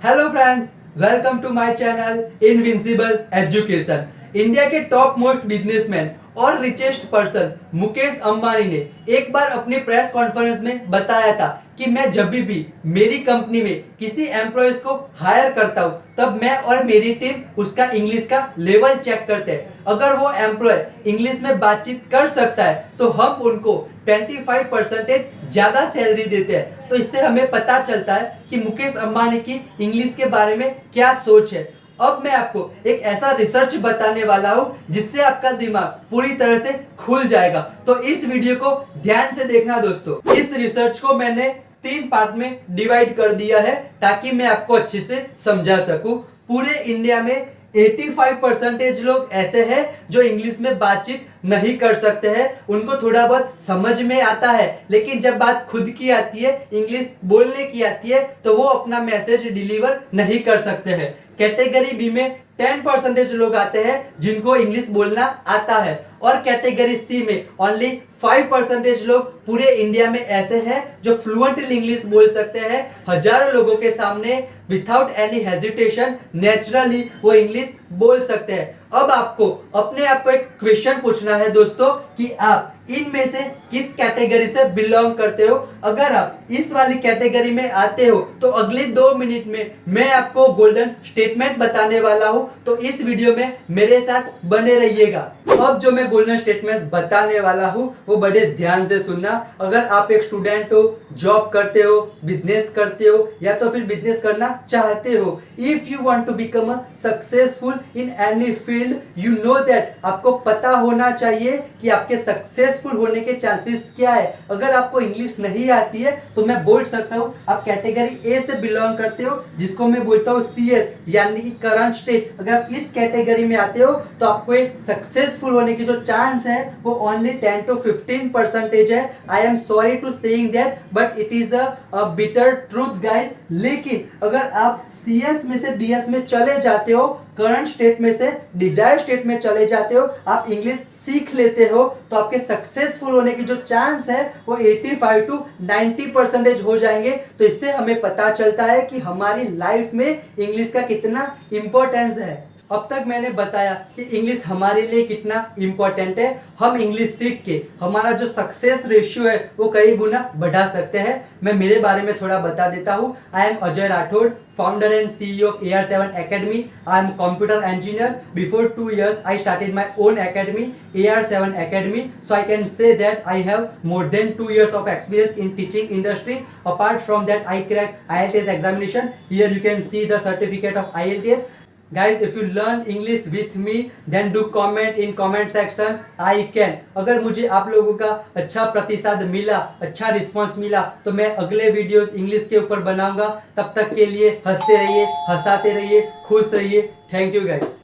Hello friends, welcome to my channel Invincible Education. India के top most businessman और richest person Mukesh Ambani ने एक बार अपनी प्रेस कॉन्फ्रेंस में बताया था कि मैं जब भी मेरी कंपनी में किसी एम्प्लॉयज को हायर करता हूँ तब मैं और मेरी टीम उसका इंग्लिश का लेवल चेक करते हैं। अगर वो एम्प्लॉय इंग्लिश में बातचीत कर सकता है तो हम उनको 25% ज्यादा सैलरी देते हैं। तो इससे हमें पता चलता है कि मुकेश अंबानी की इंग्लिश के बारे में क्या सोच है। अब मैं आपको एक ऐसा रिसर्च बताने वाला हूं जिससे आपका दिमाग पूरी तरह से खुल जाएगा। तो इस वीडियो को ध्यान से देखना दोस्तों। इस रिसर्च को मैंने 3 पार्ट में डिवाइड कर दिया है ताकि मैं आपको अच्छे से समझा सकूं। पूरे इंडिया में 85% लोग ऐसे हैं जो इंग्लिश में बातचीत नहीं कर सकते हैं। उनको थोड़ा बहुत समझ में आता है, लेकिन जब बात खुद की आती है, इंग्लिश बोलने की आती है, तो वो अपना मैसेज डिलीवर नहीं कर सकते हैं। कैटेगरी बी में 10% लोग आते हैं जिनको इंग्लिश बोलना आता है, और कैटेगरी सी में ओनली 5% लोग पूरे इंडिया में ऐसे हैं जो फ्लुएंटली इंग्लिश बोल सकते हैं। हजारों लोगों के सामने विदाउट एनी हेजिटेशन नेचुरली वो इंग्लिश बोल सकते हैं। अब आपको अपने आप को एक क्वेश्चन पूछना है दोस्तों कि आप इनमें से किस कैटेगरी से बिलोंग करते हो। अगर आप इस वाली कैटेगरी में आते हो तो अगले 2 मिनट में मैं आपको गोल्डन स्टेटमेंट बताने वाला हूं, तो इस वीडियो में मेरे साथ बने रहिएगा। अब जो मैं गोल्डन स्टेटमेंट्स बताने वाला हूं वो बड़े ध्यान से सुनना। अगर आप एक स्टूडेंट हो, जॉब करते हो, बिजनेस करते हो या तो फिर बिजनेस करना चाहते हो, if you want to become a successful in any field, you know that आपको पता होना चाहिए कि आपके सक्सेसफुल होने के चांसेस क्या है। अगर आपको इंग्लिश नहीं आती है तो मैं बोल सकता हूँ आप कैटेगरी ए से बिलोंग करते हो, जिसको मैं बोलता हूँ CS यानी कि करंट स्टेट। अगर आप इस कैटेगरी में आते हो तो आपको एक सक्सेसफुल होने की जो चांस है वो ओनली 10 to 15% है। I am sorry to saying that but it is a bitter truth guys. लेकिन अगर आप CS में से DS में चले जाते हो, करंट स्टेट में से डिजायर स्टेट में चले जाते हो, आप इंग्लिश सीख लेते हो, तो आपके सक्सेसफुल होने की जो चांस है वो 85 to 90% हो जाएंगे। तो इससे हमें पता चलता है कि हमारी लाइफ में इंग्लिश का कितना इंपॉर्टेंस है। अब तक मैंने बताया कि इंग्लिश हमारे लिए कितना इंपॉर्टेंट है। हम इंग्लिश सीख के हमारा जो सक्सेस रेशियो है वो कई गुना बढ़ा सकते हैं। मैं मेरे बारे में थोड़ा बता देता हूँ। I am Ajay Rathore, founder and CEO of AR7 Academy. I am computer engineer. Before 2 years, I started my own academy, AR7 Academy. So I can say that I have more than 2 years of experience in teaching industry. Apart from that, I cracked IELTS examination. Here you can see the certificate of IELTS. Guys, if you learn English with me, then do comment in comment section I can. अगर मुझे आप लोगों का अच्छा प्रतिसाद मिला, अच्छा response मिला, तो मैं अगले वीडियोस इंग्लिश के ऊपर बनाऊंगा। तब तक के लिए हंसते रहिए, हंसाते रहिए, खुश रहिए। Thank you guys.